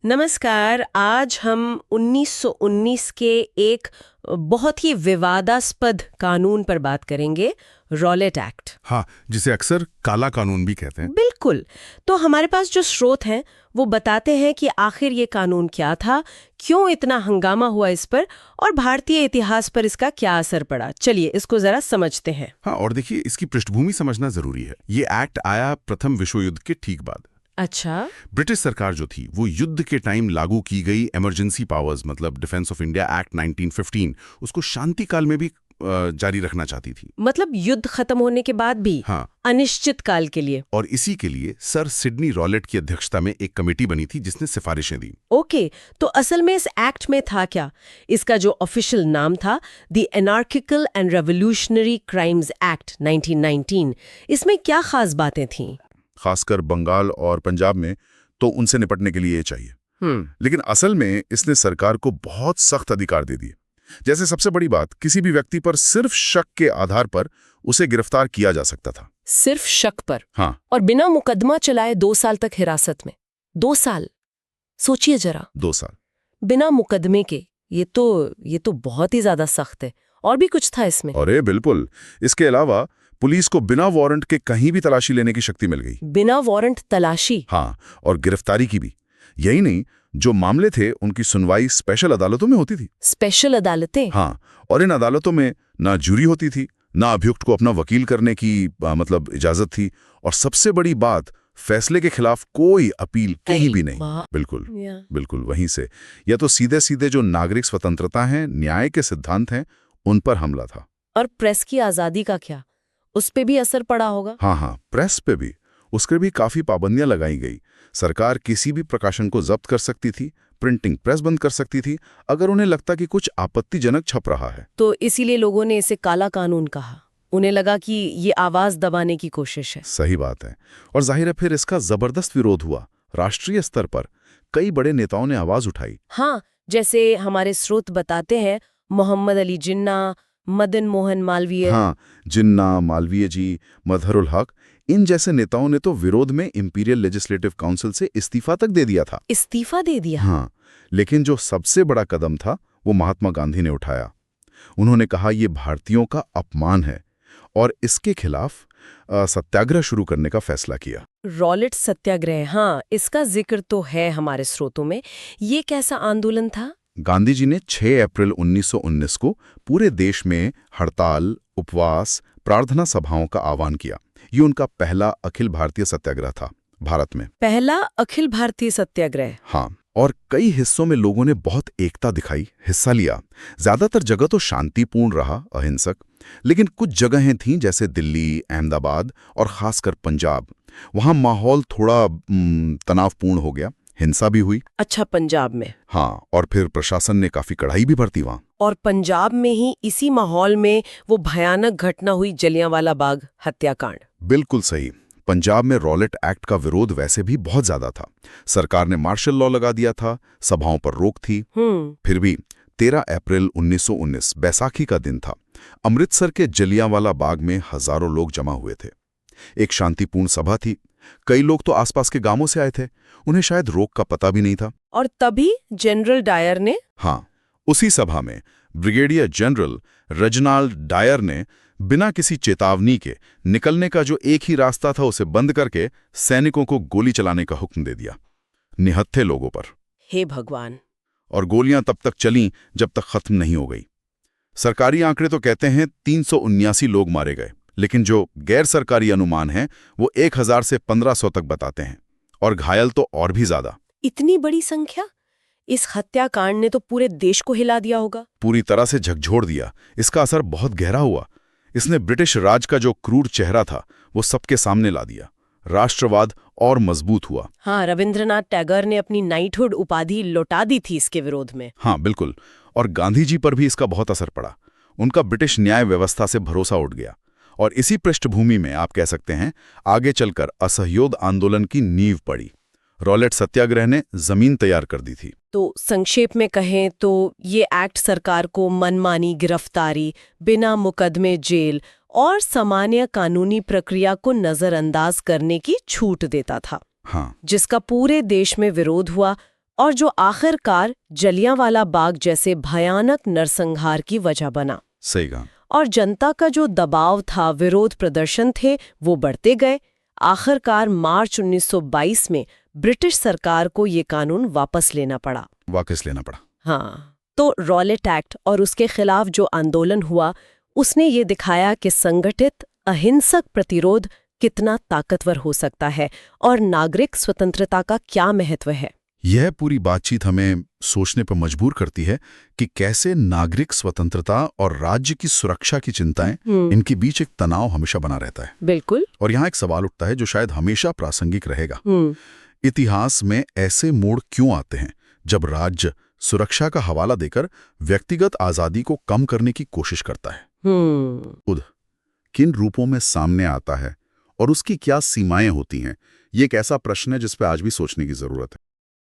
नमस्कार। आज हम 1919 के एक बहुत ही विवादास्पद कानून पर बात करेंगे, रॉलेट एक्ट। हाँ, जिसे अक्सर काला कानून भी कहते हैं। बिल्कुल। तो हमारे पास जो स्रोत हैं वो बताते हैं कि आखिर ये कानून क्या था, क्यों इतना हंगामा हुआ इस पर और भारतीय इतिहास पर इसका क्या असर पड़ा। चलिए इसको जरा समझते हैं। हाँ, और देखिए इसकी पृष्ठभूमि समझना जरूरी है। ये एक्ट आया प्रथम विश्व युद्ध के ठीक बाद। अच्छा। ब्रिटिश सरकार जो थी वो युद्ध के टाइम लागू की गई इमरजेंसी पावर्स मतलब डिफेंस ऑफ इंडिया एक्ट 1915 उसको शांति काल में भी जारी रखना चाहती थी। मतलब युद्ध खत्म होने के बाद भी? हाँ, अनिश्चित काल के लिए। और इसी के लिए सर सिडनी रॉलेट की अध्यक्षता में एक कमेटी बनी थी जिसने सिफारिशें दी। ओके, तो असल में इस एक्ट में था क्या? इसका जो ऑफिशियल नाम था the anarchical and revolutionary crimes act 1919। इसमें क्या खास बातें थीं? खासकर बंगाल और पंजाब में तो उनसे निपटने के लिए ये चाहिए। लेकिन असल में इसने सरकार को बहुत सख्त अधिकार दे दिए। जैसे सबसे बड़ी बात, किसी भी व्यक्ति पर सिर्फ शक के आधार पर उसे गिरफ्तार किया जा सकता था। सिर्फ शक पर? हाँ, और बिना मुकदमा चलाए 2 साल तक हिरासत में। 2 साल, सोचिए जरा। 2 साल बिना मुकदमे के। ये तो बहुत ही ज्यादा सख्त है। और भी कुछ था इसमें? अरे बिल्कुल। इसके अलावा पुलिस को बिना वारंट के कहीं भी तलाशी लेने की शक्ति मिल गई। बिना वारंट तलाशी? हाँ, और गिरफ्तारी की भी। यही नहीं, जो मामले थे उनकी सुनवाई स्पेशल अदालतों में होती थी। स्पेशल अदालतें? हाँ, और इन अदालतों में ना जूरी होती थी, ना अभियुक्त को अपना वकील करने की मतलब इजाजत थी, और सबसे बड़ी बात, फैसले के खिलाफ कोई अपील कहीं भी नहीं। बिल्कुल बिल्कुल वहीं से या तो सीधे सीधे जो नागरिक स्वतंत्रता है, न्याय के सिद्धांत हैं, उन पर हमला था। और प्रेस की आजादी का क्या? उस पे भी असर पड़ा होगा? हाँ, प्रेस पे भी, उसके भी काफी पाबंदियां लगाई गई। सरकार किसी भी प्रकाशन को जब्त कर सकती थी, प्रिंटिंग प्रेस बंद कर सकती थी, अगर उन्हें लगता कि कुछ आपत्तिजनक छप रहा है। तो इसीलिए लोगों ने इसे काला कानून कहा। उन्हें लगा कि ये आवाज दबाने की कोशिश है। सही बात है। और जाहिर है फिर इसका जबरदस्त विरोध हुआ। राष्ट्रीय स्तर पर कई बड़े नेताओं ने आवाज उठाई। हाँ, जैसे हमारे स्रोत बताते हैं, मोहम्मद अली जिन्ना, मदन मोहन मालवीय। हाँ, जिन्ना, मालवीय जी, मजहरुल हक, इन जैसे नेताओं ने तो विरोध में इंपीरियल लेजिस्लेटिव काउंसिल से इस्तीफा तक दे दिया था। इस्तीफा दे दिया? हाँ, लेकिन जो सबसे बड़ा कदम था वो महात्मा गांधी ने उठाया। उन्होंने कहा ये भारतीयों का अपमान है और इसके खिलाफ सत्याग्रह शुरू करने का फैसला किया। रॉलेट सत्याग्रह, हाँ, इसका जिक्र तो है हमारे स्रोतों में। ये कैसा आंदोलन था? गांधी जी ने 6 अप्रैल 1919 को पूरे देश में हड़ताल, उपवास, प्रार्थना सभाओं का आह्वान किया। ये उनका पहला अखिल भारतीय सत्याग्रह था भारत में। पहला अखिल भारतीय सत्याग्रह? हाँ, और कई हिस्सों में लोगों ने बहुत एकता दिखाई, हिस्सा लिया। ज्यादातर जगह तो शांतिपूर्ण रहा, अहिंसक, लेकिन कुछ जगहें थीं जैसे दिल्ली, अहमदाबाद और खासकर पंजाब, वहां माहौल थोड़ा तनावपूर्ण हो गया, हिंसा भी हुई। अच्छा, पंजाब में? हाँ, और फिर प्रशासन ने काफी कड़ाई भी बरती वहां। और पंजाब में ही इसी माहौल में वो भयानक घटना हुई, जलियांवाला बाग हत्याकांड। बिल्कुल सही। पंजाब में रॉलेट एक्ट का विरोध वैसे भी बहुत ज्यादा था। सरकार ने मार्शल लॉ लगा दिया था, सभाओं पर रोक थी। फिर भी 13 अप्रैल 1919 बैसाखी का दिन था। अमृतसर के जलियांवाला बाग में हजारों लोग जमा हुए थे। एक शांतिपूर्ण सभा थी। कई लोग तो आसपास के गांवों से आए थे, उन्हें शायद रोक का पता भी नहीं था। और तभी जनरल डायर ने? हाँ, उसी सभा में ब्रिगेडियर जनरल रेजिनाल्ड डायर ने बिना किसी चेतावनी के निकलने का जो एक ही रास्ता था उसे बंद करके सैनिकों को गोली चलाने का हुक्म दे दिया, निहत्थे लोगों पर। हे भगवान! और गोलियां तब तक चलीं जब तक खत्म नहीं हो गई। सरकारी आंकड़े तो कहते हैं 379 लोग मारे गए, लेकिन जो गैर सरकारी अनुमान है वो 1000 से 1500 तक बताते हैं, और घायल तो और भी ज्यादा। इतनी बड़ी संख्या? इस हत्याकांड ने तो पूरे देश को हिला दिया होगा। पूरी तरह से झकझोर दिया। इसका असर बहुत गहरा हुआ। इसने ब्रिटिश राज का जो क्रूर चेहरा था वो सबके सामने ला दिया। राष्ट्रवाद और मजबूत हुआ। हाँ, रविंद्रनाथ टैगोर ने अपनी नाइटहुड उपाधि लौटा दी थी इसके विरोध में। हाँ बिल्कुल, और गांधी जी पर भी इसका बहुत असर पड़ा। उनका ब्रिटिश न्याय व्यवस्था से भरोसा उठ गया, और इसी पृष्ठभूमि में आप कह सकते हैं आगे चलकर असहयोग आंदोलन की नींव पड़ी। रॉलेट सत्याग्रह ने जमीन तैयार कर दी थी। तो संक्षेप में कहें तो ये एक्ट सरकार को मनमानी गिरफ्तारी, बिना मुकदमे जेल और सामान्य कानूनी प्रक्रिया को नजरअंदाज करने की छूट देता था। हाँ, जिसका पूरे देश में विरोध हुआ और जो आखिरकार जलियांवाला बाग जैसे भयानक नरसंहार की वजह बना। सही कहा। और जनता का जो दबाव था, विरोध प्रदर्शन थे, वो बढ़ते गए। आखिरकार मार्च 1922 में ब्रिटिश सरकार को ये कानून वापस लेना पड़ा। हाँ, तो रॉलेट एक्ट और उसके खिलाफ जो आंदोलन हुआ, उसने ये दिखाया कि संगठित अहिंसक प्रतिरोध कितना ताकतवर हो सकता है और नागरिक स्वतंत्रता का क्या महत्व है। यह पूरी बातचीत हमें सोचने पर मजबूर करती है कि कैसे नागरिक स्वतंत्रता और राज्य की सुरक्षा की चिंताएं, इनके बीच एक तनाव हमेशा बना रहता है। बिल्कुल। और यहाँ एक सवाल उठता है जो शायद हमेशा प्रासंगिक रहेगा। इतिहास में ऐसे मोड़ क्यों आते हैं जब राज्य सुरक्षा का हवाला देकर व्यक्तिगत आजादी को कम करने की कोशिश करता है? खुद किन रूपों में सामने आता है और उसकी क्या सीमाएं होती हैं? ये एक ऐसा प्रश्न है जिस पर आज भी सोचने की जरूरत है।